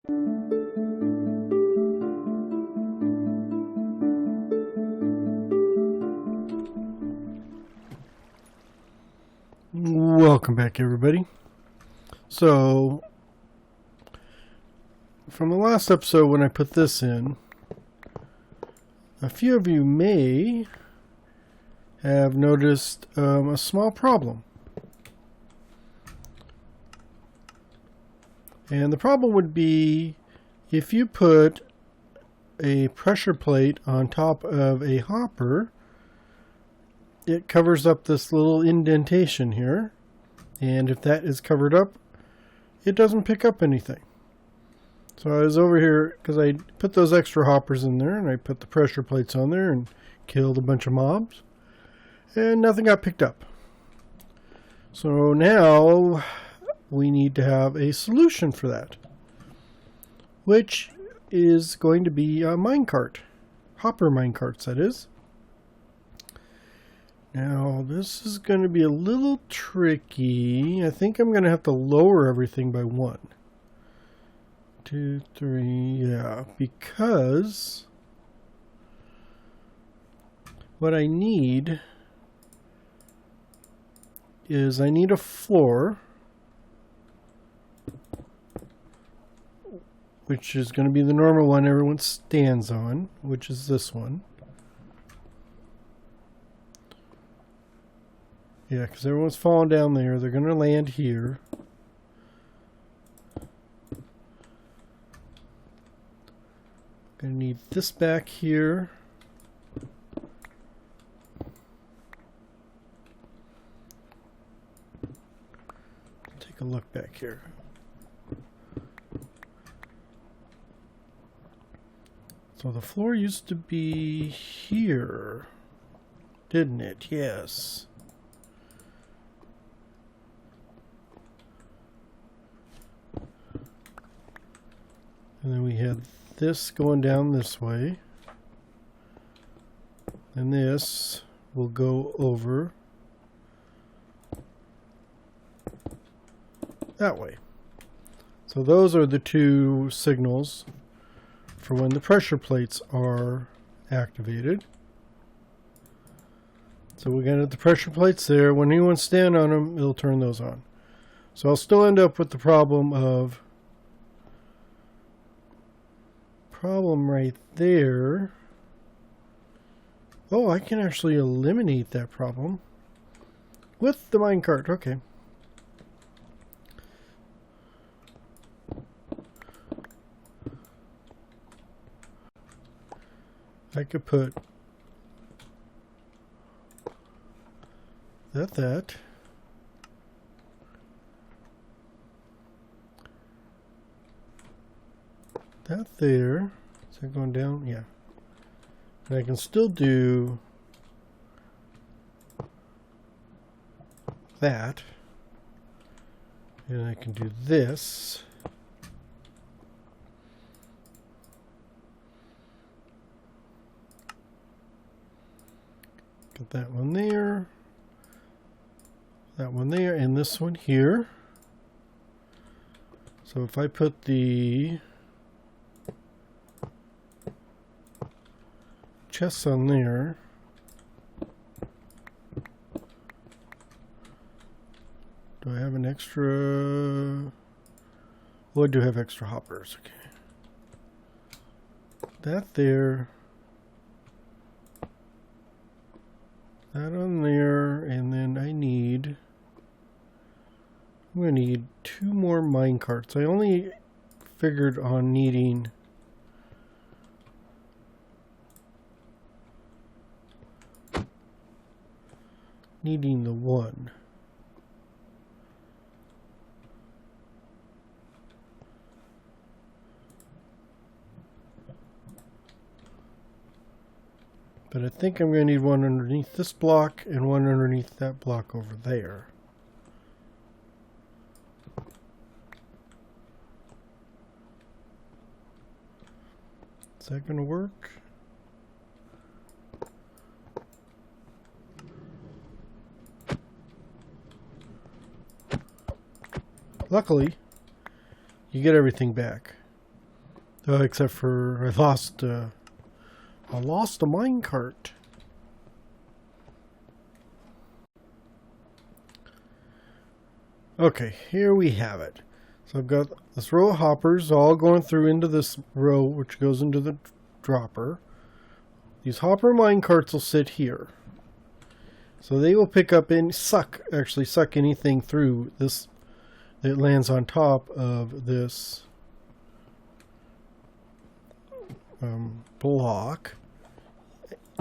Welcome back, everybody. So, from the last episode when I put this in, a few of you may have noticed a small problem. And the problem would be if you put a pressure plate on top of a hopper, it covers up this little indentation here, and if that is covered up, it doesn't pick up anything. So I was over here because I put those extra hoppers in there and I put the pressure plates on there and killed a bunch of mobs, and nothing got picked up. So now we need to have a solution for that, which is going to be a minecart, hopper minecarts, that is. Now, this is going to be a little tricky. I think I'm going to have to lower everything by 1, 2, 3, yeah, because what I need is I need a floor, which is going to be the normal one everyone stands on, which is this one. Yeah, because everyone's falling down there. They're going to land here. Going to need this back here. Take a look back here. So the floor used to be here, didn't it? Yes. And then we had this going down this way. And this will go over that way. So those are the two signals for when the pressure plates are activated. So we're going to have the pressure plates there. When anyone stands on them, it'll turn those on. So I'll still end up with the problem right there. Oh, I can actually eliminate that problem with the minecart. Okay. I could put that there. Is that going down? Yeah. And I can still do that. And I can do this. Get that one there. That one there. And this one here. So if I put the chests on there, do I have an extra? Oh, I do have extra hoppers. Okay. That there. That on there, and then I'm going to need 2 more minecarts. I only figured on needing the 1. But I think I'm going to need one underneath this block and one underneath that block over there. Is that going to work? Luckily, you get everything back. Except for I lost a minecart. Okay, here we have it. So I've got this row of hoppers all going through into this row, which goes into the dropper. These hopper minecarts will sit here. So they will pick up and suck anything through this that lands on top of this block.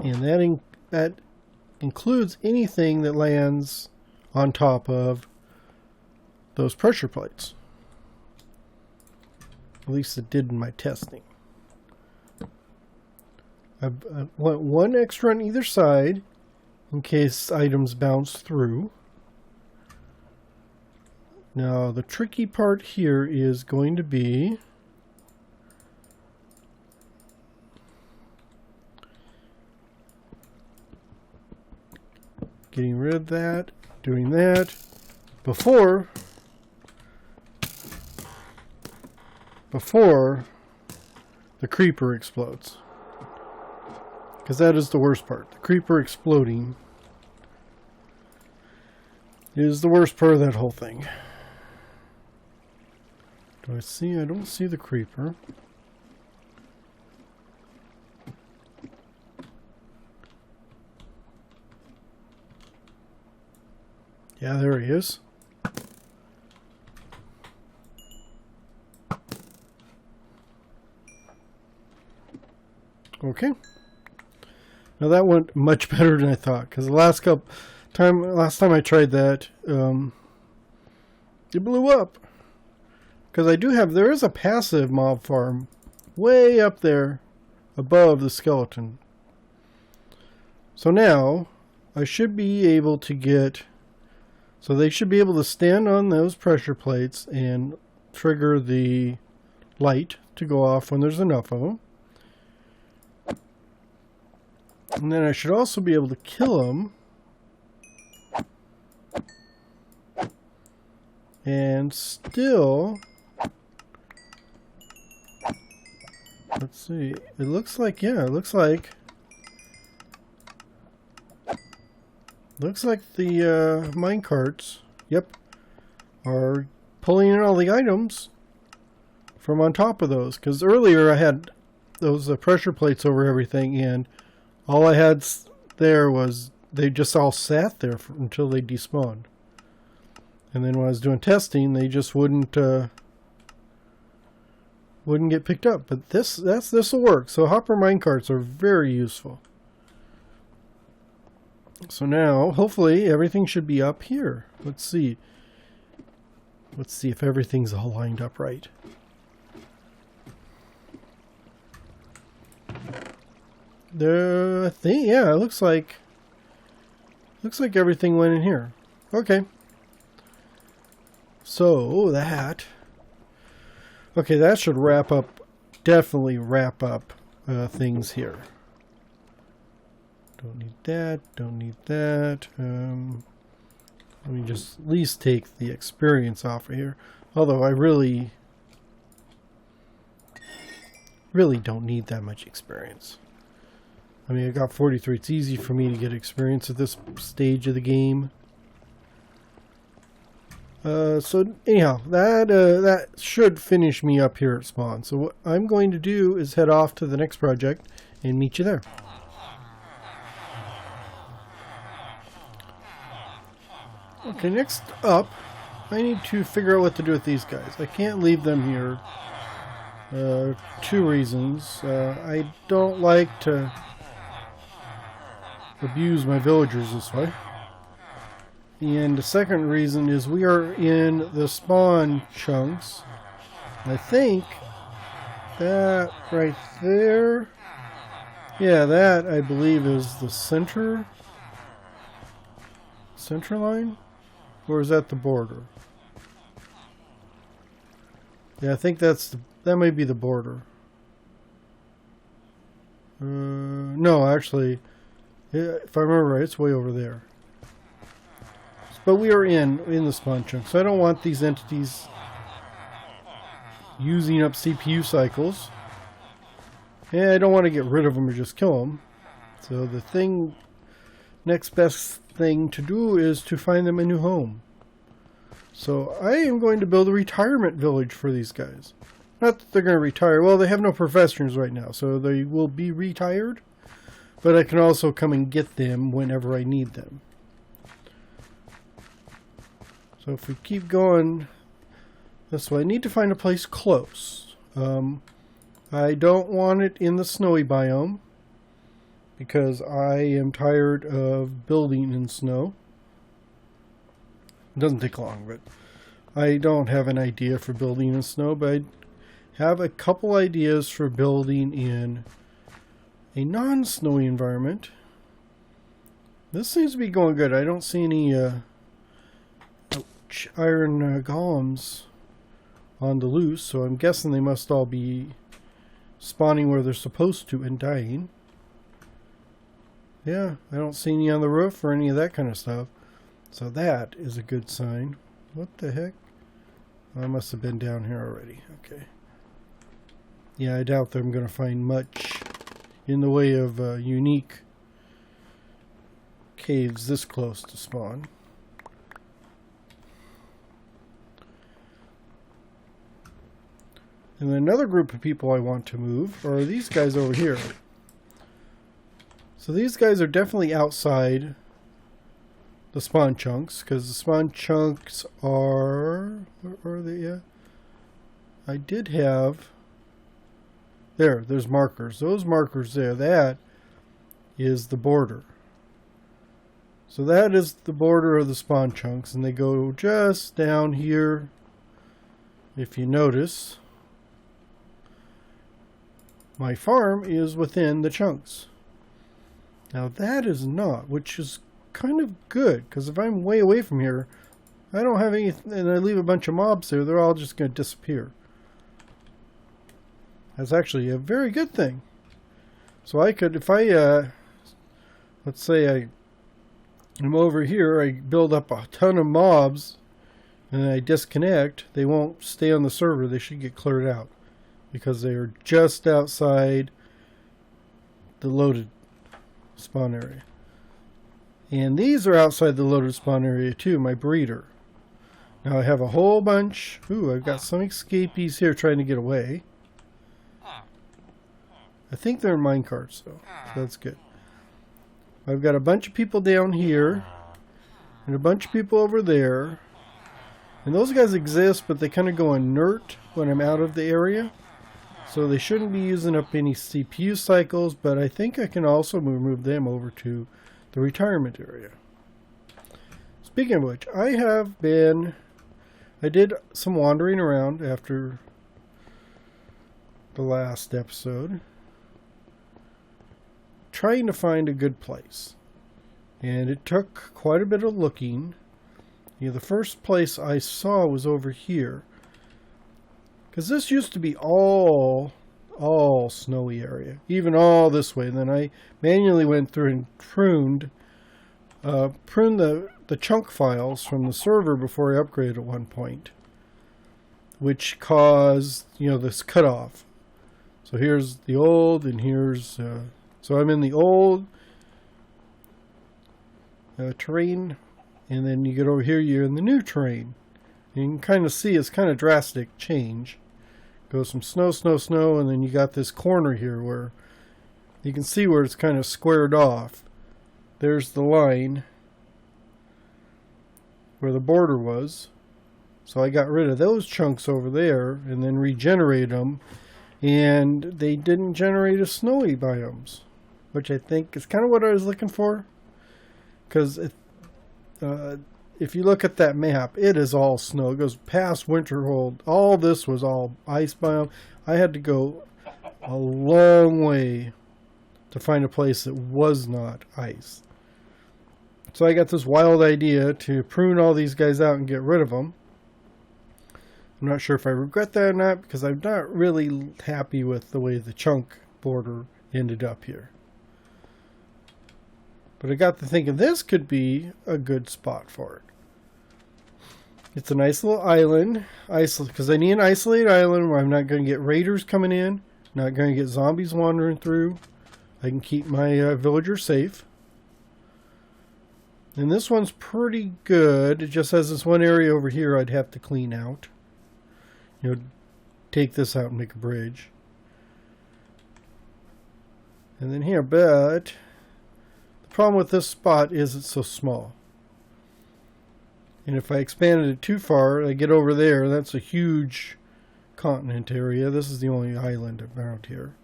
And that includes anything that lands on top of those pressure plates. At least it did in my testing. I want one extra on either side in case items bounce through. Now the tricky part here is going to be getting rid of that, doing that before the creeper explodes. Because that is the worst part. The creeper exploding is the worst part of that whole thing. Do I see? I don't see the creeper. Yeah, there he is. Okay. Now that went much better than I thought, because the last time I tried that, it blew up. Because there is a passive mob farm way up there above the skeleton. So now I should be able to get, so they should be able to stand on those pressure plates and trigger the light to go off when there's enough of them. And then I should also be able to kill them. And still, let's see, it looks like the minecarts, yep, are pulling in all the items from on top of those. Because earlier I had those pressure plates over everything, and all I had there was they just all sat there until they despawned. And then when I was doing testing, they just wouldn't get picked up. But this will work. So hopper minecarts are very useful. So now, hopefully, everything should be up here. Let's see. Let's see if everything's all lined up right. I think, yeah, it looks like everything went in here. Okay. So that should definitely wrap up things here. Don't need that, don't need that. Let me just at least take the experience off of here. Although I really don't need that much experience. I mean, I got 43. It's easy for me to get experience at this stage of the game. So anyhow, that should finish me up here at spawn. So what I'm going to do is head off to the next project and meet you there. Okay, next up, I need to figure out what to do with these guys. I can't leave them here. 2 reasons. I don't like to abuse my villagers this way. And the second reason is we are in the spawn chunks. I think that right there, yeah, that I believe is the center line, or is that the border? Yeah, I think that might be the border. No, actually, if I remember right, it's way over there. But we are in the spawn chunk, so I don't want these entities using up CPU cycles. And I don't want to get rid of them or just kill them. So the next best thing to do is to find them a new home. So I am going to build a retirement village for these guys. Not that they're going to retire. Well, they have no professions right now, so they will be retired. But I can also come and get them whenever I need them. So if we keep going this way, I need to find a place close. I don't want it in the snowy biome because I am tired of building in snow. It doesn't take long, but I don't have an idea for building in snow, but I have a couple ideas for building in a non-snowy environment. This seems to be going good. I don't see any iron golems on the loose, so I'm guessing they must all be spawning where they're supposed to and dying. Yeah, I don't see any on the roof or any of that kind of stuff. So that is a good sign. What the heck? I must have been down here already. Okay. Yeah, I doubt that I'm going to find much in the way of unique caves this close to spawn. And another group of people I want to move are these guys over here. So these guys are definitely outside the spawn chunks, because the spawn chunks are... Where are they? Yeah. I did have... There's markers. Those markers there, that is the border. So that is the border of the spawn chunks, and they go just down here, if you notice. My farm is within the chunks. Now that is not, which is kind of good, because if I'm way away from here, I don't have anything, and I leave a bunch of mobs there, they're all just going to disappear. That's actually a very good thing. So I could, if I, let's say I'm over here, I build up a ton of mobs, and I disconnect, they won't stay on the server, they should get cleared out. Because they are just outside the loaded spawn area. And these are outside the loaded spawn area too, my breeder. Now I have a whole bunch. Ooh, I've got some escapees here trying to get away. I think they're in minecarts though, so that's good. I've got a bunch of people down here, and a bunch of people over there. And those guys exist, but they kind of go inert when I'm out of the area. So they shouldn't be using up any CPU cycles, but I think I can also move them over to the retirement area. Speaking of which, I did some wandering around after the last episode, trying to find a good place. And it took quite a bit of looking. The first place I saw was over here. Because this used to be all snowy area, even all this way. And then I manually went through and pruned the chunk files from the server before I upgraded at one point, which caused, this cutoff. So here's the old, and here's, so I'm in the old terrain, and then you get over here, you're in the new terrain. You can kind of see it's kind of drastic change. Goes from snow, snow, snow, and then you got this corner here where you can see where it's kind of squared off. There's the line where the border was. So I got rid of those chunks over there and then regenerated them. And they didn't generate a snowy biomes, which I think is kind of what I was looking for. Because if you look at that map, it is all snow. It goes past Winterhold. All this was all ice biome. I had to go a long way to find a place that was not ice. So I got this wild idea to prune all these guys out and get rid of them. I'm not sure if I regret that or not, because I'm not really happy with the way the chunk border ended up here. But I got to thinking this could be a good spot for it. It's a nice little island, because I need an isolated island where I'm not going to get raiders coming in. Not going to get zombies wandering through. I can keep my villagers safe. And this one's pretty good. It just has this one area over here I'd have to clean out. You know, take this out and make a bridge. And then here, but the problem with this spot is it's so small. And if I expanded it too far, I get over there, that's a huge continent area. This is the only island around here.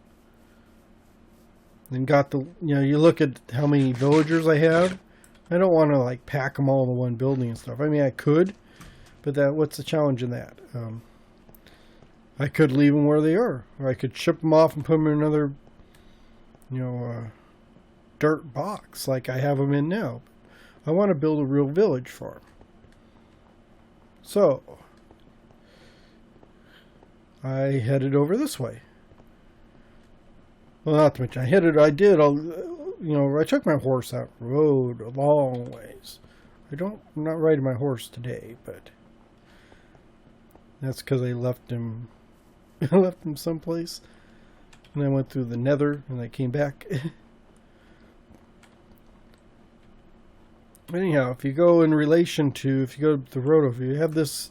And got the, you know, you look at how many villagers I have. I don't want to like pack them all in one building and stuff. I mean, I could, but what's the challenge in that? I could leave them where they are, or I could ship them off and put them in another, you know, dirt box like I have them in now. I want to build a real village for them. So I headed over this way. Well, not to mention I took my horse out the road a long ways. I'm not riding my horse today, but that's because I left him someplace. And I went through the nether and I came back. Anyhow, if you go in relation to, if you go to the road over here, you have this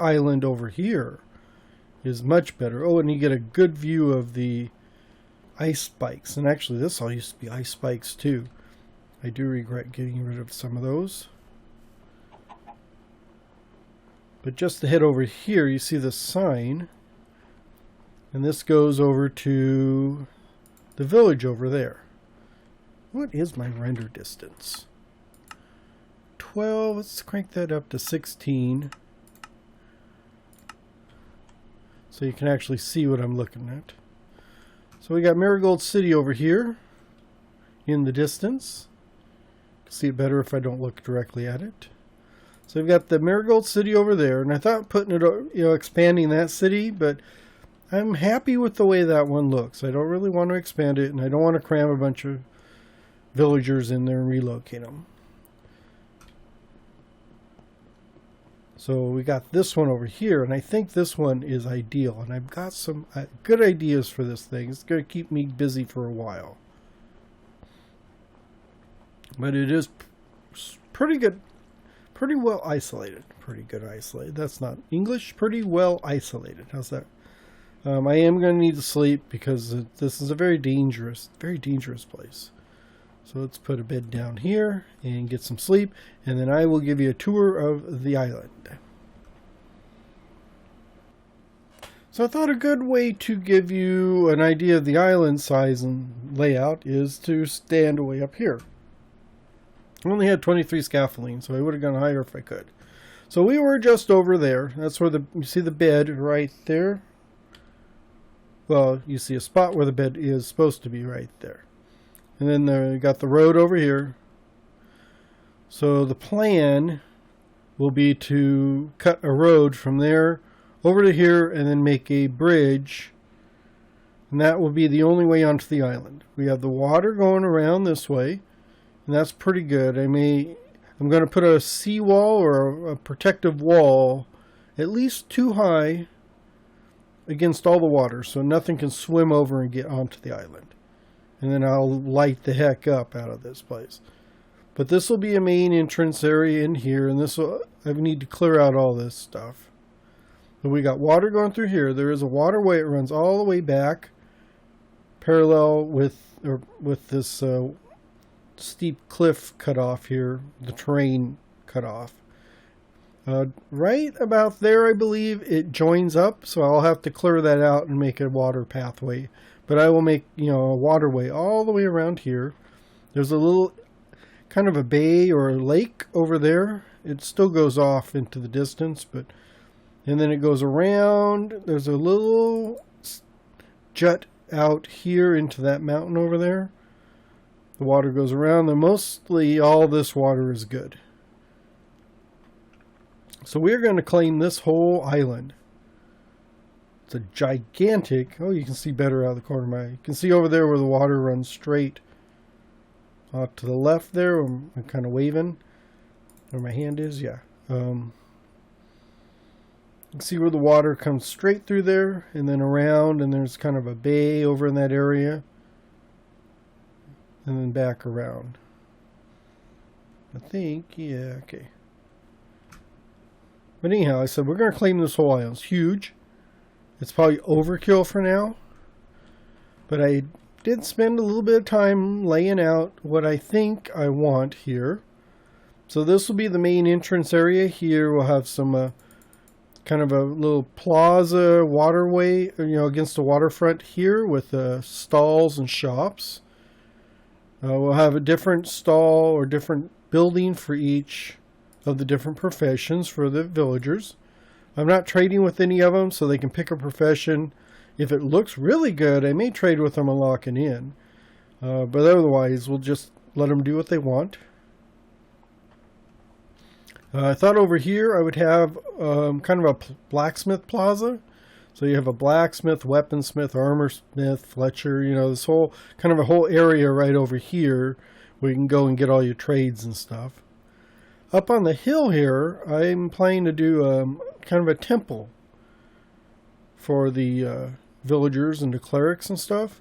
island over here is much better. Oh, and you get a good view of the ice spikes. And actually, this all used to be ice spikes too. I do regret getting rid of some of those. But just to head over here, you see the sign. And this goes over to the village over there. What is my render distance? 12. Let's crank that up to 16. So you can actually see what I'm looking at. So we got Marigold City over here in the distance. See it better if I don't look directly at it. So we've got the Marigold City over there, and I thought putting it, expanding that city, but I'm happy with the way that one looks. I don't really want to expand it, and I don't want to cram a bunch of villagers in there and relocate them. So we got this one over here, and I think this one is ideal. And I've got some good ideas for this thing. It's going to keep me busy for a while. But it is pretty good, pretty well isolated. Pretty good isolated. That's not English. Pretty well isolated. How's that? I am going to need to sleep because this is a very dangerous place. So let's put a bed down here and get some sleep, and then I will give you a tour of the island. So I thought a good way to give you an idea of the island size and layout is to stand way up here. I only had 23 scaffolding, so I would have gone higher if I could. So we were just over there. That's where you see the bed right there. Well, you see a spot where the bed is supposed to be right there. And then you got the road over here. So the plan will be to cut a road from there over to here and then make a bridge. And that will be the only way onto the island. We have the water going around this way. And that's pretty good. I'm going to put a seawall or a protective wall at least 2 high against all the water so nothing can swim over and get onto the island. And then I'll light the heck up out of this place. But this will be a main entrance area in here, and I need to clear out all this stuff. But we got water going through here. There is a waterway. It runs all the way back, parallel with this steep cliff cut off here, the terrain cut off. Right about there, I believe it joins up, so I'll have to clear that out and make a water pathway. But I will make, a waterway all the way around here. There's a little kind of a bay or a lake over there. It still goes off into the distance, and then it goes around. There's a little jut out here into that mountain over there. The water goes around, and mostly all this water is good. So we're going to claim this whole island. It's a gigantic, you can see better out of the corner of my eye. You can see over there where the water runs straight to the left there. I'm kind of waving where my hand is, yeah. And can see where the water comes straight through there and then around, and there's kind of a bay over in that area, and then back around. I think, yeah, okay. But anyhow, I said we're going to claim this whole island. It's huge. It's probably overkill for now. But I did spend a little bit of time laying out what I think I want here. So this will be the main entrance area. Here we'll have some kind of a little plaza waterway, against the waterfront here with stalls and shops. We'll have a different stall or different building for each of the different professions for the villagers. I'm not trading with any of them, so they can pick a profession. If it looks really good, I may trade with them and lock it in. But otherwise, we'll just let them do what they want. I thought over here I would have kind of a blacksmith plaza. So you have a blacksmith, weaponsmith, armorsmith, Fletcher, this whole kind of a whole area right over here where you can go and get all your trades and stuff. Up on the hill here, I'm planning to do kind of a temple for the villagers and the clerics and stuff.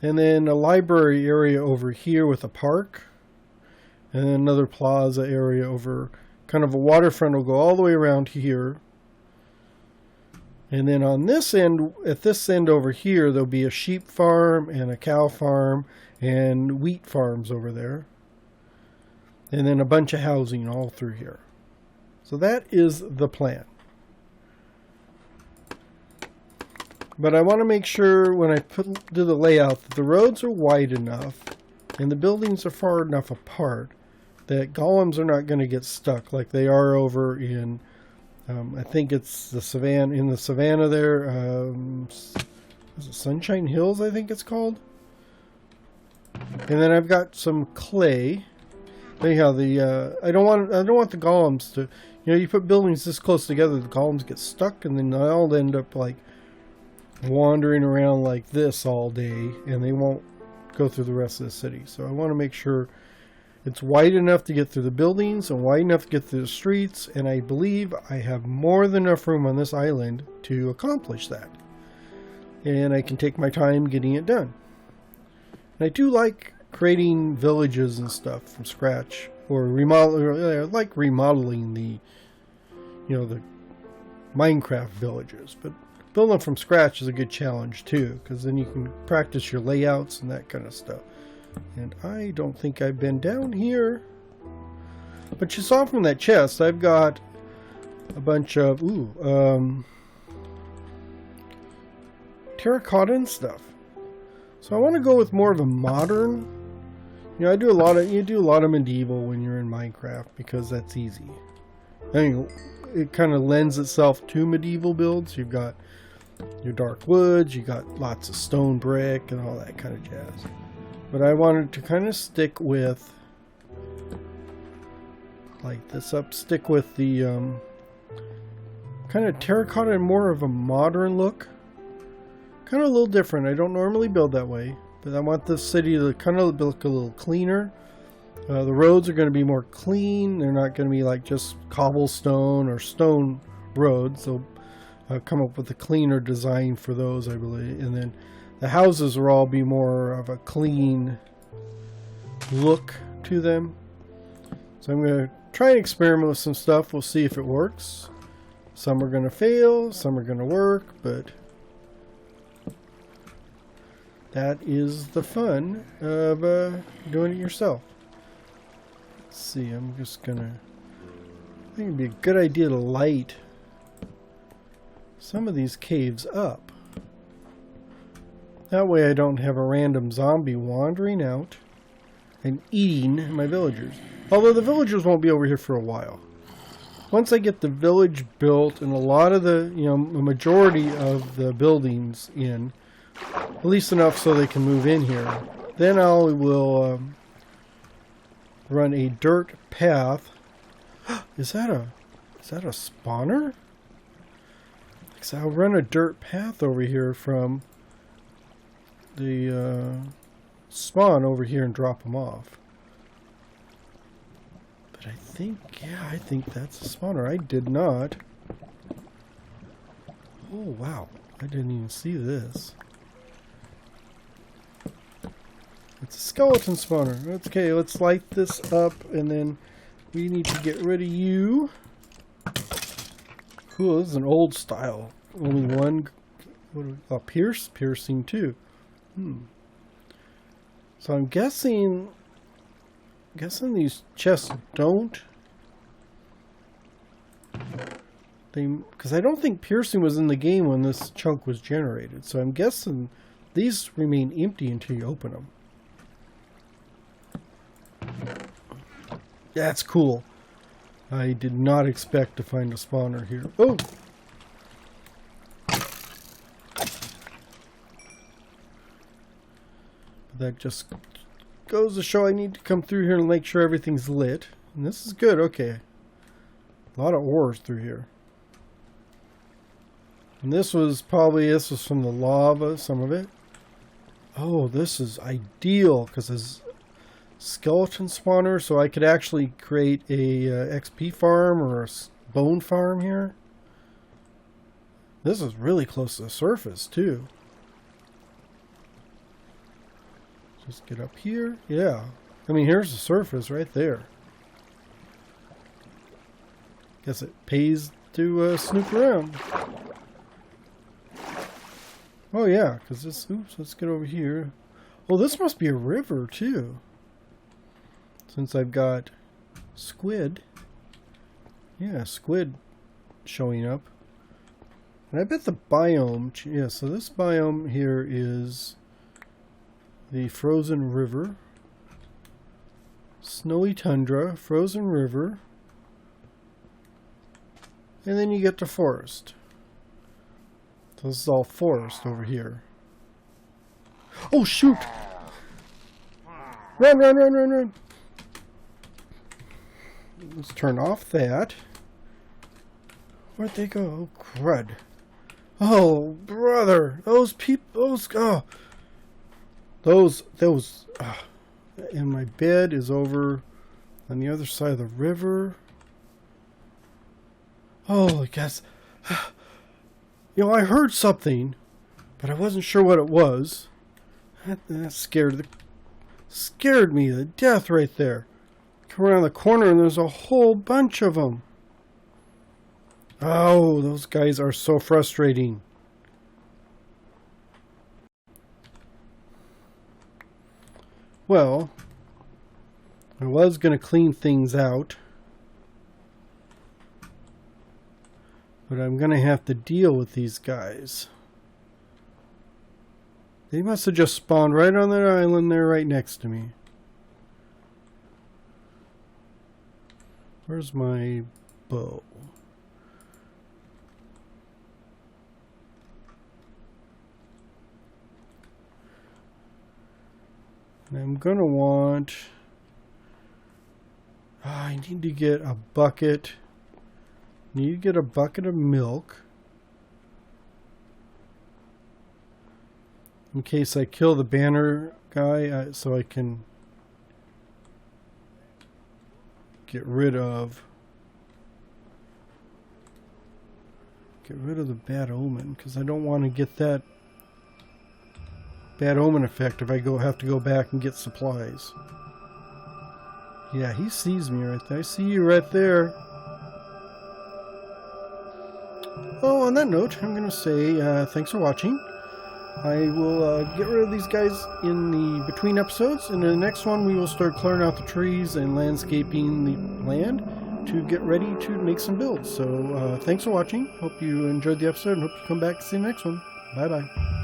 And then a library area over here with a park. And then another plaza area over kind of a waterfront will go all the way around here. And then on this end, at this end over here, there'll be a sheep farm and a cow farm and wheat farms over there. And then a bunch of housing all through here. So that is the plan. But I want to make sure when I do the layout that the roads are wide enough and the buildings are far enough apart that golems are not going to get stuck like they are over in, I think it's the savannah, in the savannah there, is it Sunshine Hills, I think it's called. And then I've got some clay. Anyhow, I don't want the golems to, you put buildings this close together, the golems get stuck, and then they'll end up like wandering around like this all day, and they won't go through the rest of the city. So I want to make sure it's wide enough to get through the buildings and wide enough to get through the streets, and I believe I have more than enough room on this island to accomplish that. And I can take my time getting it done. And I do like creating villages and stuff from scratch, or remodeling the, the Minecraft villages. But building them from scratch is a good challenge too, because then you can practice your layouts and that kind of stuff. And I don't think I've been down here. But you saw from that chest, I've got a bunch of terracotta and stuff. So I want to go with more of a modern. You do a lot of medieval when you're in Minecraft because that's easy. I mean, it kind of lends itself to medieval builds. You've got your dark woods, you got lots of stone brick and all that kind of jazz. But I wanted to kind of stick with stick with the kind of terracotta and more of a modern look. Kind of a little different. I don't normally build that way, but I want the city to kind of look a little cleaner. The roads are going to be more clean. They're not going to be like just cobblestone or stone roads. So I'll come up with a cleaner design for those, I believe. And then the houses will all be more of a clean look to them. So I'm going to try and experiment with some stuff. We'll see if it works. Some are going to fail, some are going to work, but that is the fun of doing it yourself. Let's see, I'm just going to, I think it'd be a good idea to light some of these caves up. That way I don't have a random zombie wandering out and eating my villagers. Although the villagers won't be over here for a while. Once I get the village built and a lot of the, the majority of the buildings in, at least enough so they can move in here, then I will run a dirt path. Is that a spawner? So I'll run a dirt path over here from the spawn over here and drop them off. But I think that's a spawner. I did not Oh, wow. I didn't even see this. It's a skeleton spawner. Okay, let's light this up, and then we need to get rid of you. Cool, this is an old style. Only one. Piercing too. So I'm guessing these chests don't. Because I don't think piercing was in the game when this chunk was generated. So I'm guessing these remain empty until you open them. That's cool. I did not expect to find a spawner here. Oh! That just goes to show I need to come through here and make sure everything's lit. And this is good, okay. A lot of ores through here. And this was from the lava, some of it. Oh, this is ideal because it's skeleton spawner, so I could actually create a XP farm or a bone farm here. This is really close to the surface too. Just get up here. Yeah. I mean, here's the surface right there. Guess it pays to snoop around. Oh yeah, because this... Oops, let's get over here. Oh, this must be a river too. Since I've got squid. Yeah, squid showing up. And I bet the biome... Yeah, so this biome here is the frozen river. Snowy tundra, frozen river. And then you get to forest. So this is all forest over here. Oh shoot! Run, run, run, run, run! Let's turn off that. Where'd they go? Oh, crud. Oh, brother! Those people, those, and my bed is over on the other side of the river. Oh, I guess. You know, I heard something, but I wasn't sure what it was. That scared me to death right there. Come around the corner and there's a whole bunch of them. Oh, those guys are so frustrating. Well, I was going to clean things out, but I'm going to have to deal with these guys. They must have just spawned right on that island there right next to me. Where's my bow? And I'm going to want... I need to get a bucket. Need to get a bucket of milk. In case I kill the banner guy, so I can get rid of the bad omen, because I don't want to get that bad omen effect if I have to go back and get supplies. Yeah, he sees me right there. I see you right there. Oh, on that note, I'm going to say thanks for watching. I will get rid of these guys in the between episodes. In the next one, we will start clearing out the trees and landscaping the land to get ready to make some builds. So thanks for watching. Hope you enjoyed the episode and hope you come back to see the next one. Bye-bye.